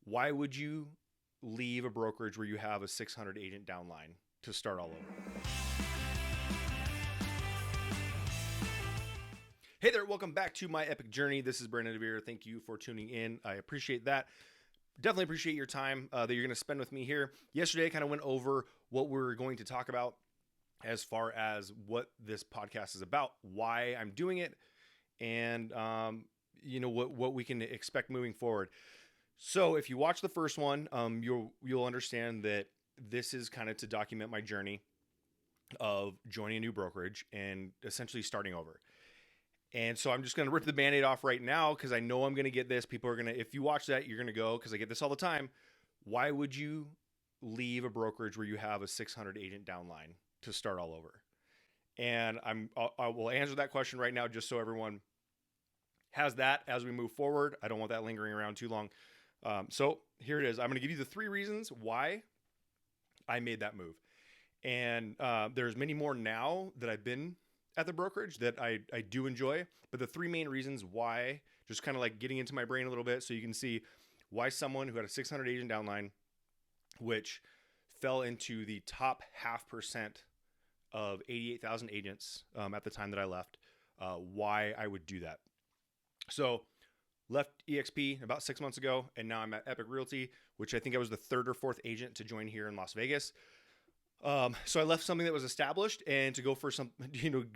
Why would you leave a brokerage where you have a 600 agent downline to start all over? Hey there, welcome back to my Epique Journey. This is Brandon DeVere. Thank you for tuning in. I appreciate that. Definitely appreciate your time that you're going to spend with me here. Yesterday, I kind of went over what we're going to talk about as far as what this podcast is about, why I'm doing it, and what we can expect moving forward. So if you watch the first one, you'll understand that this is kind of to document my journey of joining a new brokerage and essentially starting over. And so I'm just going to rip the Band-Aid off right now because I know I'm going to get this. People are going to, if you watch that, you're going to go, because I get this all the time. Why would you leave a brokerage where you have a 600 agent downline to start all over? And I will answer that question right now just so everyone has that as we move forward. I don't want that lingering around too long. So here it is. I'm going to give you the 3 reasons why I made that move. And there's many more now that I've been at the brokerage that I do enjoy. But the 3 main reasons why, just kind of like getting into my brain a little bit so you can see why someone who had a 600 agent downline, which fell into the top 0.5% of 88,000 agents at the time that I left, why I would do that. So left eXp about 6 months ago, and now I'm at Epique Realty, which I think I was the 3rd or 4th agent to join here in Las Vegas. So I left something that was established and to go for some,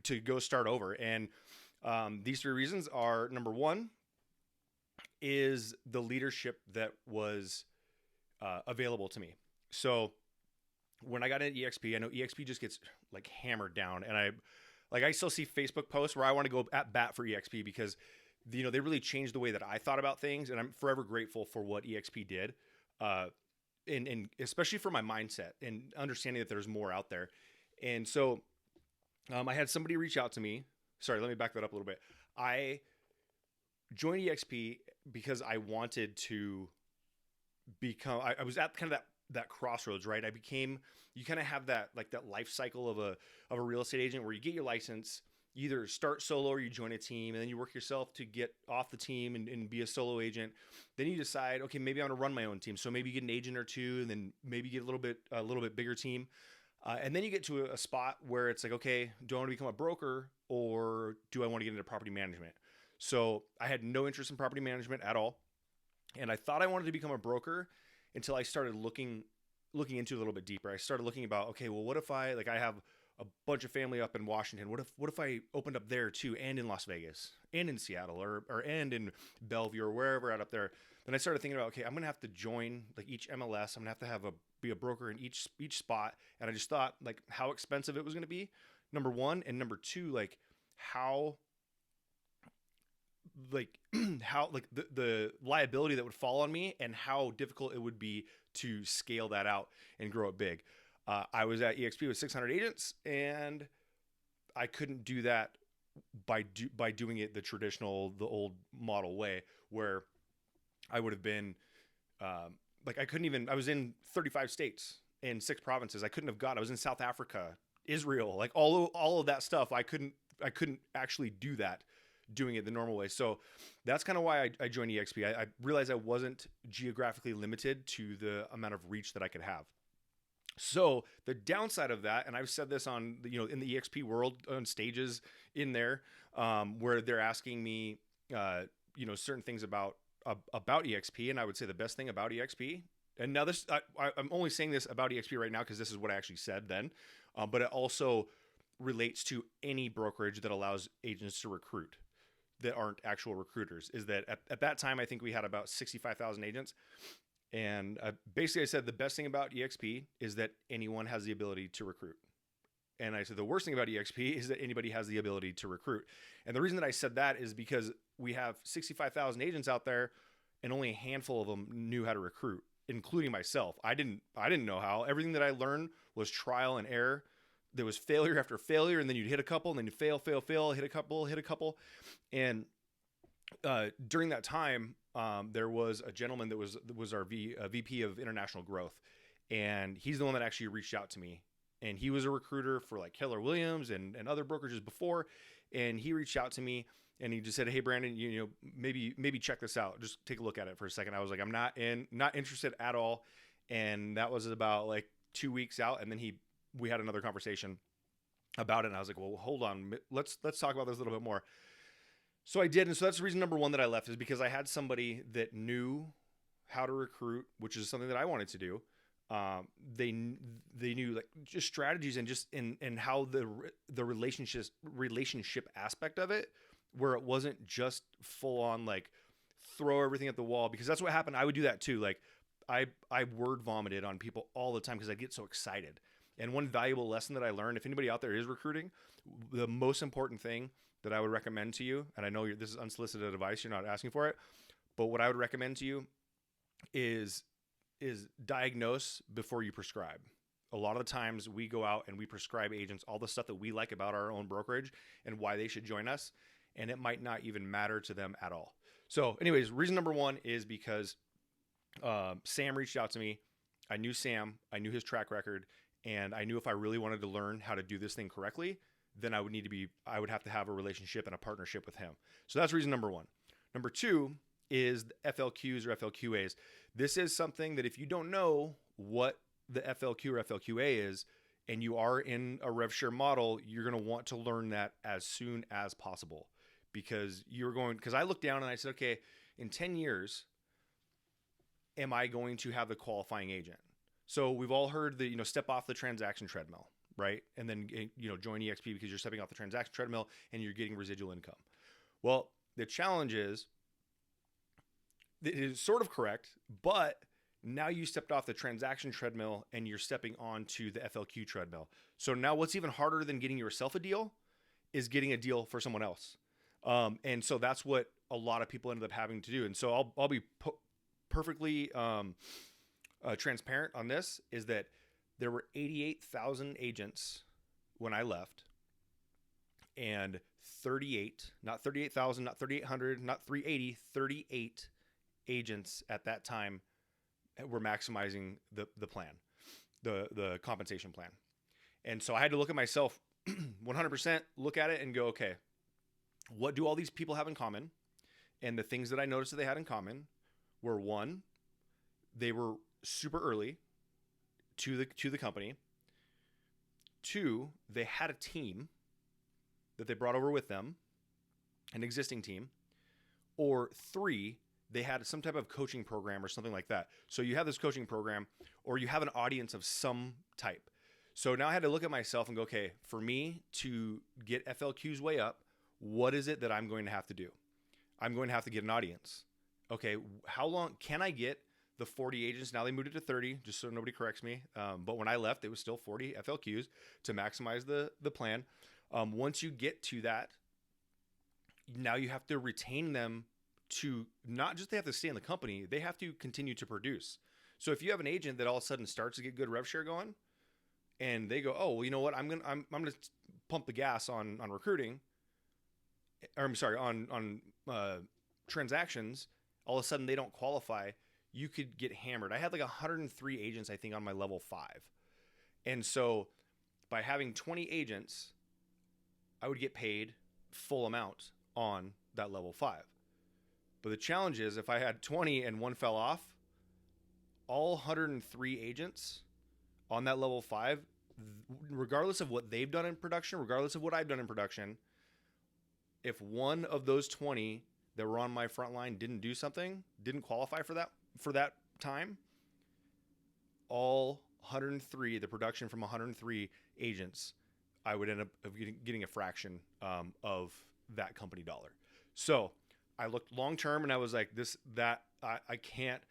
to go start over. And these 3 reasons are, number 1 is the leadership that was available to me. So when I got into eXp, I know eXp just gets like hammered down, and I still see Facebook posts where I want to go at bat for eXp because they really changed the way that I thought about things, and I'm forever grateful for what eXp did. And especially for my mindset and understanding that there's more out there. And so I had somebody reach out to me. Sorry, let me back that up a little bit. I joined eXp because I wanted to become, I was at kind of that crossroads, right? You kind of have that life cycle of a real estate agent where you get your license, you either start solo or you join a team, and then you work yourself to get off the team and be a solo agent. Then you decide, okay, maybe I want to run my own team. So maybe you get an agent or 2, and then maybe you get a little bit bigger team. And then you get to a spot where it's like, okay, do I want to become a broker or do I want to get into property management? So I had no interest in property management at all. And I thought I wanted to become a broker until I started looking into it a little bit deeper. I started looking about, okay, well, what if I have a bunch of family up in Washington. What if I opened up there too, and in Las Vegas, and in Seattle, or and in Bellevue, or wherever out up there? Then I started thinking about, okay, I'm gonna have to join like each MLS. I'm gonna have to be a broker in each spot. And I just thought like how expensive it was gonna be, number 1, and number 2, like how the liability that would fall on me and how difficult it would be to scale that out and grow it big. I was at eXp with 600 agents, and I couldn't do that by doing it the old model way, where I would have been I was in 35 states and 6 provinces. I was in South Africa, Israel, like all of that stuff. I couldn't actually do that doing it the normal way. So that's kind of why I joined eXp. I realized I wasn't geographically limited to the amount of reach that I could have. So the downside of that, and I've said this on in the eXp world on stages in there, where they're asking me, certain things about eXp, and I would say the best thing about eXp, and now this I'm only saying this about eXp right now because this is what I actually said then, but it also relates to any brokerage that allows agents to recruit that aren't actual recruiters. Is that at that time I think we had about 65,000 agents. And basically I said the best thing about eXp is that anyone has the ability to recruit. And I said the worst thing about eXp is that anybody has the ability to recruit. And the reason that I said that is because we have 65,000 agents out there and only a handful of them knew how to recruit, including myself. I didn't know how. Everything that I learned was trial and error. There was failure after failure, and then you'd hit a couple, and then you fail, hit a couple. And during that time, there was a gentleman that was our VP of international growth, and he's the one that actually reached out to me. And he was a recruiter for like Keller Williams and other brokerages before, and he reached out to me and he just said, "Hey, Brandon, you know, maybe check this out. Just take a look at it for a second." I was like, "I'm not interested at all." And that was about like 2 weeks out, and then we had another conversation about it, and I was like, "Well, hold on, let's talk about this a little bit more." So I did, and so that's the reason number one that I left, is because I had somebody that knew how to recruit, which is something that I wanted to do. They knew like just strategies and just in how the relationship aspect of it, where it wasn't just full on like throw everything at the wall, because that's what happened. I would do that too. Like I word vomited on people all the time because I get so excited. And one valuable lesson that I learned, if anybody out there is recruiting, the most important thing that I would recommend to you, and I know this is unsolicited advice, you're not asking for it, but what I would recommend to you is diagnose before you prescribe. A lot of the times we go out and we prescribe agents all the stuff that we like about our own brokerage and why they should join us, and it might not even matter to them at all. So anyways, reason number one is because Sam reached out to me. I knew Sam, I knew his track record, and I knew if I really wanted to learn how to do this thing correctly, then I would have to have a relationship and a partnership with him. So that's reason number one. Number two is the FLQs or FLQAs. This is something that if you don't know what the FLQ or FLQA is, and you are in a rev share model, you're going to want to learn that as soon as possible, because I looked down and I said, okay, in 10 years, am I going to have the qualifying agent? So we've all heard the, step off the transaction treadmill, right? And then, join eXp because you're stepping off the transaction treadmill and you're getting residual income. Well, the challenge is, it is sort of correct, but now you stepped off the transaction treadmill and you're stepping onto the FLQ treadmill. So now what's even harder than getting yourself a deal is getting a deal for someone else. And so that's what a lot of people ended up having to do. And so I'll be perfectly transparent on this, is that there were 88,000 agents when I left, and 38, not 38,000, not 3,800, not 380, 38 agents at that time were maximizing the plan, the compensation plan. And so I had to look at myself 100%, look at it and go, okay, what do all these people have in common? And the things that I noticed that they had in common were, one, they were super early to the company. Two, they had a team that they brought over with them, an existing team. Or three, they had some type of coaching program or something like that. So you have this coaching program, or you have an audience of some type. So now I had to look at myself and go, okay, for me to get FLQs way up, what is it that I'm going to have to do? I'm going to have to get an audience. Okay, how long can I get the 40 agents? Now they moved it to 30, just so nobody corrects me. But when I left, it was still 40 FLQs to maximize the plan. Once you get to that, now you have to retain them to not just they have to stay in the company, they have to continue to produce. So if you have an agent that all of a sudden starts to get good rev share going, and they go, oh, well, you know what, I'm gonna pump the gas on recruiting, or I'm sorry, on transactions, all of a sudden they don't qualify, you could get hammered. I had like 103 agents, I think, on my level 5. And so by having 20 agents, I would get paid full amount on that level 5. But the challenge is, if I had 20 and one fell off, all 103 agents on that level 5, regardless of what they've done in production, regardless of what I've done in production, if one of those 20 that were on my front line didn't do something, didn't qualify for that time, all 103, the production from 103 agents, I would end up getting a fraction of that company dollar. So I looked long term and I was like, I can't.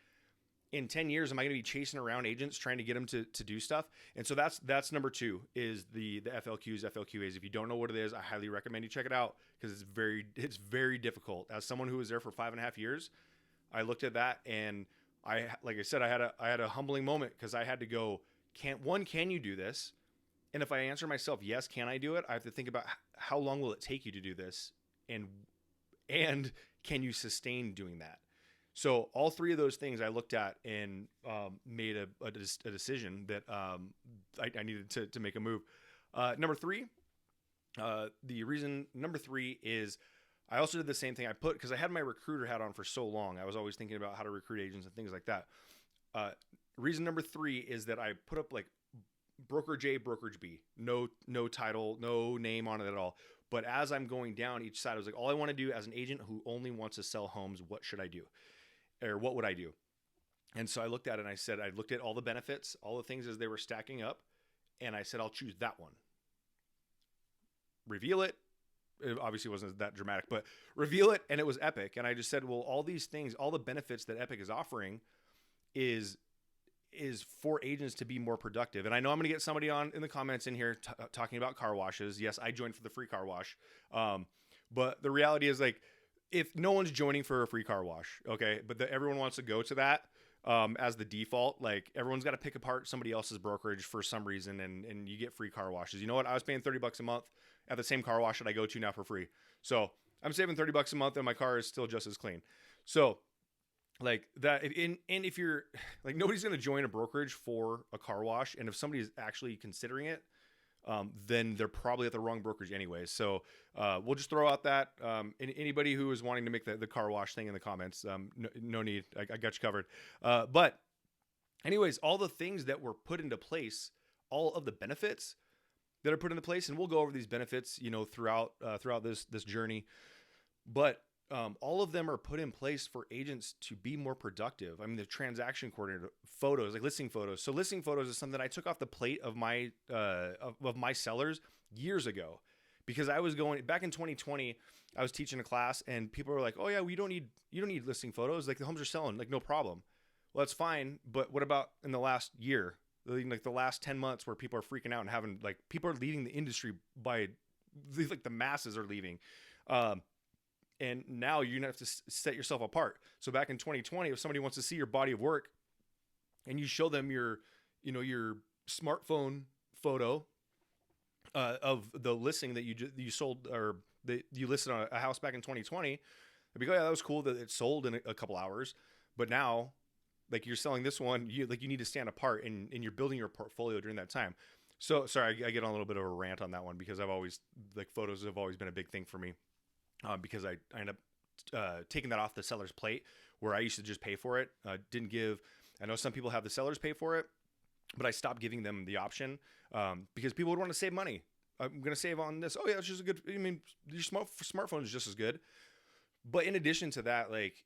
In 10 years, am I going to be chasing around agents trying to get them to do stuff? And so that's number 2, is the FLQs, FLQAs. If you don't know what it is, I highly recommend you check it out, because it's very difficult. As someone who was there for 5.5 years, I looked at that, and like I said, I had a humbling moment, because I had to go, can you do this? And if I answer myself, yes, can I do it? I have to think about how long will it take you to do this? And can you sustain doing that? So all 3 of those things I looked at and made a decision that I needed to make a move. Number 3 is I also did the same thing. Because I had my recruiter hat on for so long, I was always thinking about how to recruit agents and things like that. Reason number 3 is that I put up like brokerage A, brokerage B, no title, no name on it at all. But as I'm going down each side, I was like, all I want to do as an agent who only wants to sell homes, what should I do? Or what would I do? And so I looked at it and I said, I looked at all the benefits, all the things as they were stacking up. And I said, I'll choose that one. Reveal it. It obviously wasn't that dramatic, but reveal it. And it was Epique. And I just said, well, all these things, all the benefits that Epique is offering is for agents to be more productive. And I know I'm going to get somebody on in the comments in here talking about car washes. Yes, I joined for the free car wash. But the reality is, like, if no one's joining for a free car wash, okay, but everyone wants to go to that as the default, like everyone's got to pick apart somebody else's brokerage for some reason, and you get free car washes. You know what? I was paying $30 a month at the same car wash that I go to now for free. So I'm saving $30 a month and my car is still just as clean. So like that, and if you're like, nobody's going to join a brokerage for a car wash. And if somebody's actually considering it, then they're probably at the wrong brokerage anyway. So we'll just throw out that anybody who is wanting to make the car wash thing in the comments, no need. I got you covered. But anyways, all the things that were put into place, all of the benefits that are put into place, and we'll go over these benefits, throughout this journey. But all of them are put in place for agents to be more productive. I mean, the transaction coordinator, photos, like listing photos. So listing photos is something I took off the plate of my sellers years ago, because I was going back in 2020. I was teaching a class and people were like, "Oh yeah, you don't need listing photos. Like the homes are selling, like no problem." Well, that's fine, but what about in the last year, like the last 10 months, where people are freaking out and having, like, people are leaving the industry by, like, the masses are leaving. And now you're gonna have to set yourself apart. So back in 2020, if somebody wants to see your body of work and you show them your smartphone photo of the listing that you sold, or that you listed on a house back in 2020, they'd be like, "Oh yeah, that was cool that it sold in a couple hours." But now, like, you're selling this one, you need to stand apart, and you're building your portfolio during that time. So sorry, I get on a little bit of a rant on that one, because photos have always been a big thing for me. Because I end up taking that off the seller's plate, where I used to just pay for it. I know some people have the sellers pay for it, but I stopped giving them the option because people would want to save money. I'm going to save on this. Oh yeah, it's just your smartphone is just as good. But in addition to that, like,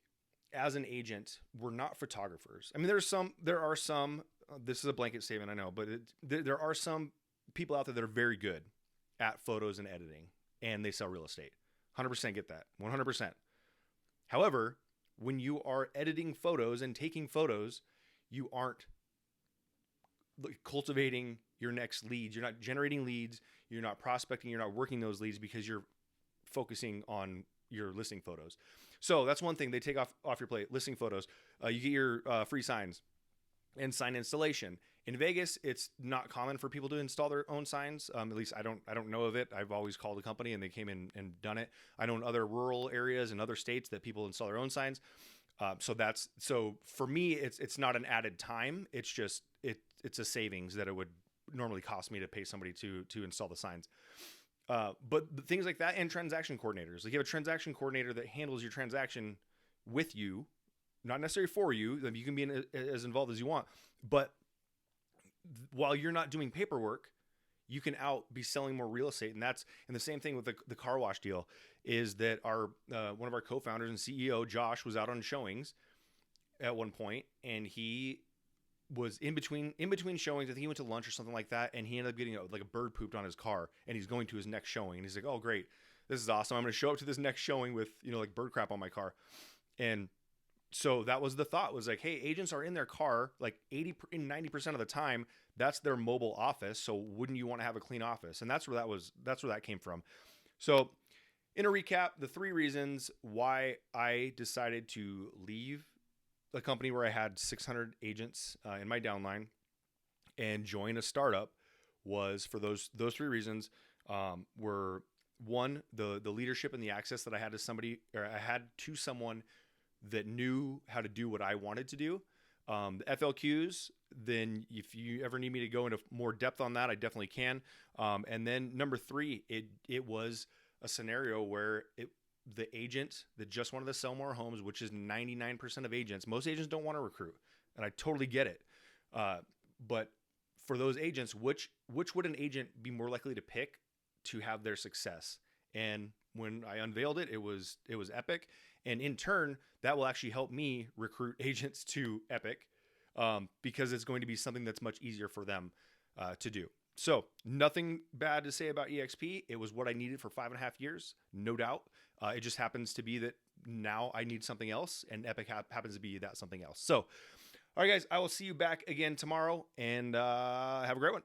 as an agent, we're not photographers. I mean, there are some, this is a blanket statement, I know, but there are some people out there that are very good at photos and editing, and they sell real estate. 100% get that. 100%. However, when you are editing photos and taking photos, you aren't cultivating your next leads. You're not generating leads. You're not prospecting. You're not working those leads, because you're focusing on your listing photos. So that's one thing they take off your plate, listing photos. You get your free signs and sign installation. In Vegas, it's not common for people to install their own signs. At least I don't know of it. I've always called a company and they came in and done it. I know in other rural areas and other states that people install their own signs. So for me, it's not an added time. It's just it's a savings that it would normally cost me to pay somebody to install the signs. But things like that, and transaction coordinators. Like, you have a transaction coordinator that handles your transaction with you, not necessarily for you. You can be as involved as you want, but while you're not doing paperwork, you can be selling more real estate. And the same thing with the car wash deal, is that one of our co-founders and CEO, Josh, was out on showings at one point, and he was in between showings. I think he went to lunch or something like that, and he ended up getting a bird pooped on his car, and he's going to his next showing, and he's like, "Oh great, this is awesome. I'm going to show up to this next showing with like bird crap on my car." And so that was the thought, was like, hey, agents are in their car like 90% of the time. That's their mobile office. So wouldn't you want to have a clean office? And that's where that came from. So in a recap, the 3 reasons why I decided to leave a company where I had 600 agents in my downline and join a startup was for those 3 reasons. Were, one, the leadership and the access that I had to someone that knew how to do what I wanted to do. The FLQs, then if you ever need me to go into more depth on that, I definitely can. And then number 3, it was a scenario where the agent that just wanted to sell more homes, which is 99% of agents. Most agents don't want to recruit, and I totally get it. But for those agents, which would an agent be more likely to pick to have their success? And when I unveiled it, it was Epique. And in turn, that will actually help me recruit agents to Epique, because it's going to be something that's much easier for them to do. So nothing bad to say about eXp. It was what I needed for 5.5 years, no doubt. It just happens to be that now I need something else, and Epique happens to be that something else. So, all right, guys, I will see you back again tomorrow, and have a great one.